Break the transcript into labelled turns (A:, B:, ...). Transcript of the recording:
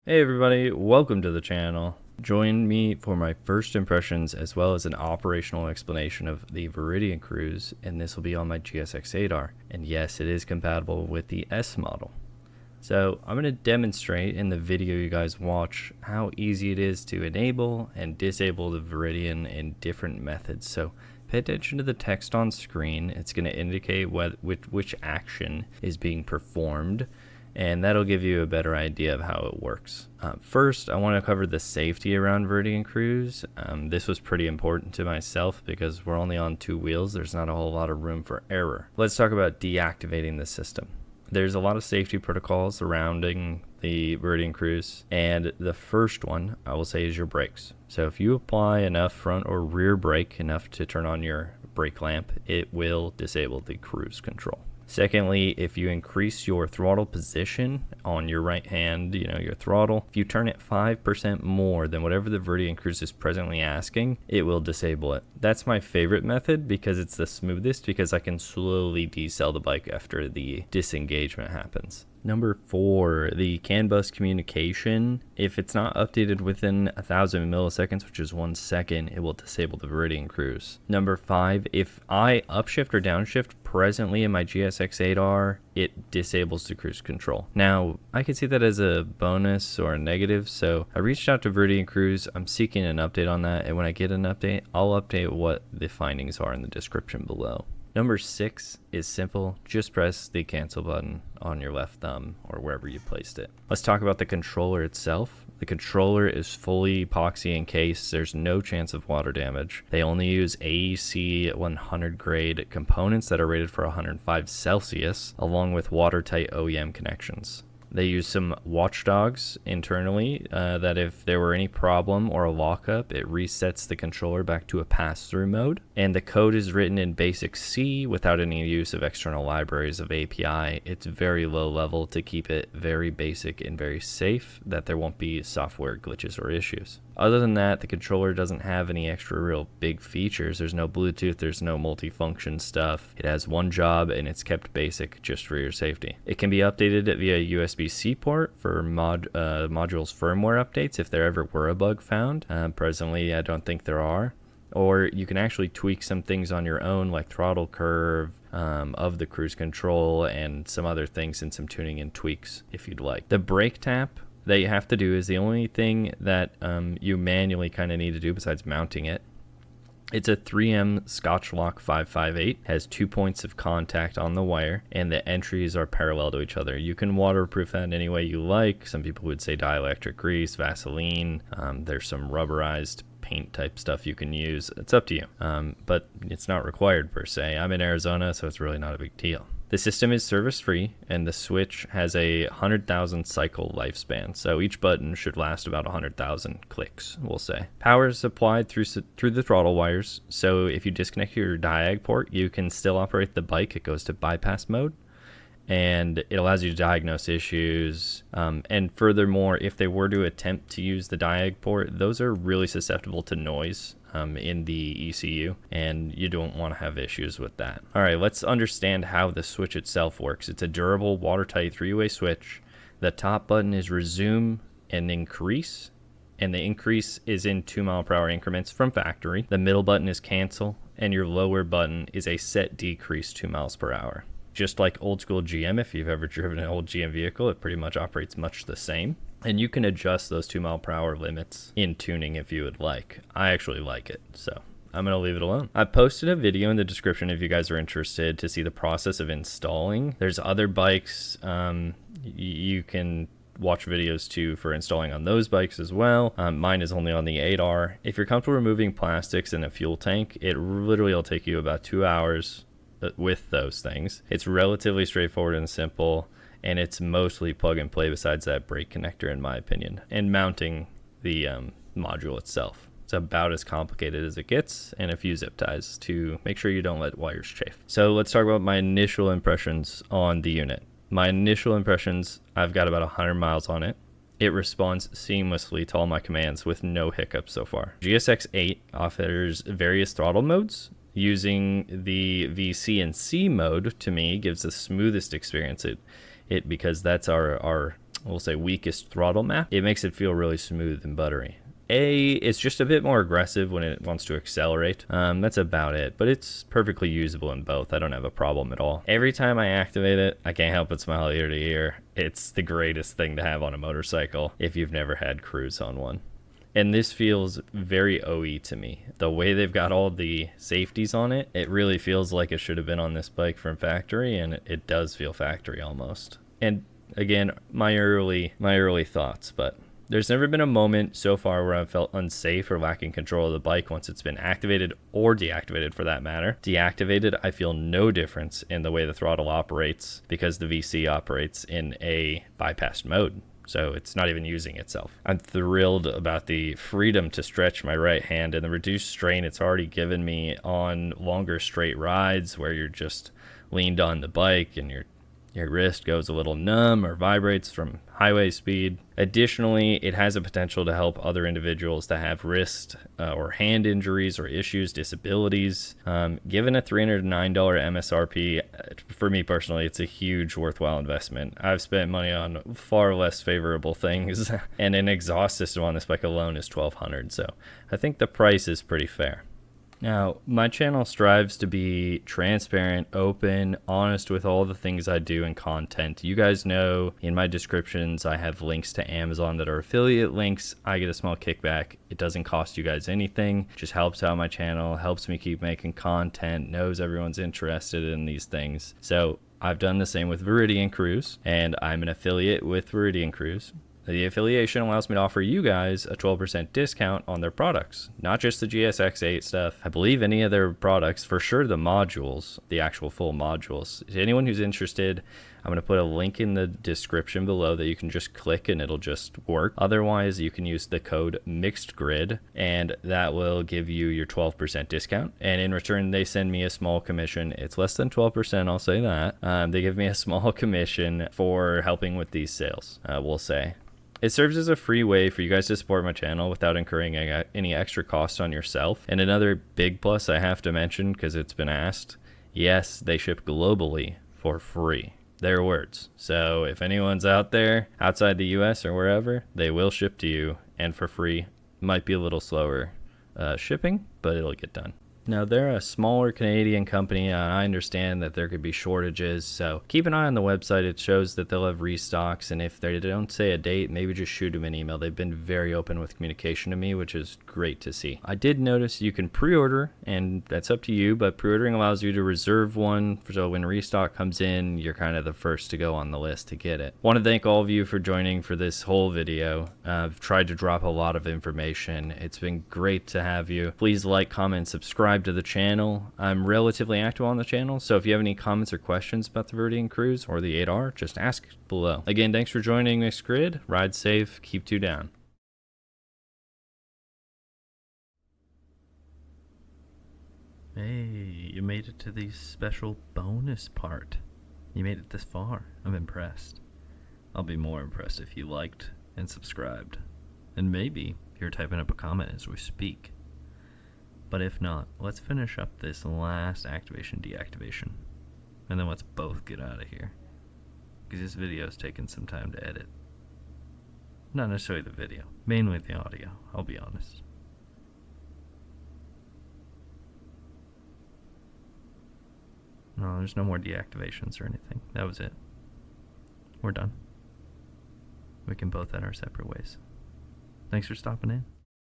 A: Hey everybody, welcome to the channel. Join me for my first impressions as well as an operational explanation of the Veridian cruise, and this will be on my GSX-8R. And yes, it is compatible with the S model. So I'm going to demonstrate in the video you guys watch how easy it is to enable and disable the Veridian in different methods. So pay attention to the text on screen. It's going to indicate which action is being performed, and that'll give you a better idea of how it works. First, I want to cover the safety around Veridian cruise. This was pretty important to myself because we're only on two wheels. There's not a whole lot of room for error. Let's talk about deactivating the system. There's a lot of safety protocols surrounding the Veridian cruise, and the first one I will say is your brakes. So if you apply enough front or rear brake, enough to turn on your brake lamp, it will disable the cruise control. Secondly, if you increase your throttle position on your right hand, your throttle, if you turn it 5% more than whatever the Veridian cruise is presently asking, it will disable it. That's my favorite method because it's the smoothest, because I can slowly decel the bike after the disengagement happens. Number 4, the CAN bus communication. If it's not updated within 1,000 milliseconds, which is 1 second, it will disable the Veridian cruise. Number 5, if I upshift or downshift presently in my GSX-8R, it disables the cruise control. Now, I can see that as a bonus or a negative, so I reached out to Veridian Cruise. I'm seeking an update on that, and when I get an update, I'll update what the findings are in the description below. Number 6 is simple. Just press the cancel button on your left thumb or wherever you placed it. Let's talk about the controller itself. The controller is fully epoxy encased. There's no chance of water damage. They only use AEC 100 grade components that are rated for 105 Celsius, along with watertight OEM connections. They use some watchdogs internally that if there were any problem or a lockup, it resets the controller back to a pass-through mode. And the code is written in basic C without any use of external libraries of API. It's very low level to keep it very basic and very safe, that there won't be software glitches or issues. Other than that, the controller doesn't have any extra real big features. There's no Bluetooth, there's no multifunction stuff. It has one job and it's kept basic just for your safety. It can be updated via USB-C port for module's firmware updates if there ever were a bug found. Presently, I don't think there are. Or you can actually tweak some things on your own, like throttle curve of the cruise control and some other things, and some tuning and tweaks if you'd like. The brake tap that you have to do is the only thing that you manually kind of need to do besides mounting it. It's a 3M Scotch Lock 558, has 2 points of contact on the wire, and the entries are parallel to each other. You can waterproof that any way you like. Some people would say dielectric grease, Vaseline. There's some rubberized paint type stuff you can use. It's up to you, but it's not required per se. I'm in Arizona, so it's really not a big deal. The system is service free, and the switch has a 100,000 cycle lifespan, so each button should last about 100,000 clicks, we'll say. Power is supplied through the throttle wires, so if you disconnect your diag port, you can still operate the bike. It goes to bypass mode, and it allows you to diagnose issues. And furthermore, if they were to attempt to use the diag port, those are really susceptible to noise in the ECU, and you don't want to have issues with that. All right, let's understand how the switch itself works. It's a durable, watertight 3-way switch. The top button is resume and increase, and the increase is in 2-mile-per-hour increments from factory. The middle button is cancel, and your lower button is a set decrease 2 miles per hour. Just like old school GM, if you've ever driven an old GM vehicle, it pretty much operates much the same. And you can adjust those 2-mile-per-hour limits in tuning if you would like. I actually like it, so I'm going to leave it alone. I posted a video in the description if you guys are interested to see the process of installing. There's other bikes you can watch videos too for installing on those bikes as well. Mine is only on the 8R. If you're comfortable removing plastics in a fuel tank, it literally will take you about 2 hours with those things. It's relatively straightforward and simple, and it's mostly plug and play besides that brake connector, in my opinion, and mounting the module itself. It's about as complicated as it gets, and a few zip ties to make sure you don't let wires chafe. So let's talk about my initial impressions on the unit. My initial impressions, I've got about 100 miles on it. It responds seamlessly to all my commands with no hiccups so far. GSX-8 offers various throttle modes. Using the VC and C mode, to me, gives the smoothest experience because that's our we'll say, weakest throttle map, it makes it feel really smooth and buttery. It's just a bit more aggressive when it wants to accelerate. That's about it, but it's perfectly usable in both. I don't have a problem at all. Every time I activate it, I can't help but smile ear to ear. It's the greatest thing to have on a motorcycle if you've never had cruise on one. And this feels very OE to me. The way they've got all the safeties on it, it really feels like it should have been on this bike from factory, and it does feel factory almost. And again, my early thoughts, but there's never been a moment so far where I've felt unsafe or lacking control of the bike once it's been activated or deactivated for that matter. Deactivated, I feel no difference in the way the throttle operates because the VC operates in a bypassed mode. So it's not even using itself. I'm thrilled about the freedom to stretch my right hand and the reduced strain it's already given me on longer straight rides where you're just leaned on the bike and your wrist goes a little numb or vibrates from highway speed. Additionally, it has a potential to help other individuals that have wrist or hand injuries or issues, disabilities. Given a $309 MSRP, for me personally, it's a huge worthwhile investment. I've spent money on far less favorable things, and an exhaust system on this bike alone is $1,200, so I think the price is pretty fair. Now, my channel strives to be transparent, open, honest with all the things I do in content. You guys know in my descriptions I have links to Amazon that are affiliate links. I get a small kickback. It doesn't cost you guys anything. It just helps out my channel, helps me keep making content, knows everyone's interested in these things. So I've done the same with Veridian Cruise, and I'm an affiliate with Veridian Cruise. The affiliation allows me to offer you guys a 12% discount on their products, not just the GSX-8 stuff. I believe any of their products, for sure the modules, the actual full modules. To anyone who's interested, I'm going to put a link in the description below that you can just click and it'll just work. Otherwise, you can use the code MixedGrid and that will give you your 12% discount. And in return, they send me a small commission. It's less than 12%, I'll say that. They give me a small commission for helping with these sales, we'll say. It serves as a free way for you guys to support my channel without incurring any extra cost on yourself. And another big plus I have to mention, because it's been asked, yes, they ship globally for free. Their words. So if anyone's out there outside the US or wherever, they will ship to you and for free. Might be a little slower shipping, but it'll get done. Now, they're a smaller Canadian company, and I understand that there could be shortages, so keep an eye on the website. It shows that they'll have restocks, and if they don't say a date, maybe just shoot them an email. They've been very open with communication to me, which is great to see. I did notice you can pre-order, and that's up to you, but pre-ordering allows you to reserve one, so when restock comes in, you're kind of the first to go on the list to get it. I want to thank all of you for joining for this whole video. I've tried to drop a lot of information. It's been great to have you. Please like, comment, subscribe to the channel. I'm relatively active on the channel, so if you have any comments or questions about the Veridian Cruise or the 8R, just ask below. Again, thanks for joining MixedGrid. Ride safe, keep 2 down. Hey, you made it to the special bonus part. You made it this far. I'm impressed. I'll be more impressed if you liked and subscribed. And maybe you're typing up a comment as we speak. But if not, let's finish up this last activation deactivation. And then let's both get out of here. Because this video is taking some time to edit. Not necessarily the video, mainly the audio, I'll be honest. No, there's no more deactivations or anything. That was it. We're done. We can both head our separate ways. Thanks for stopping in.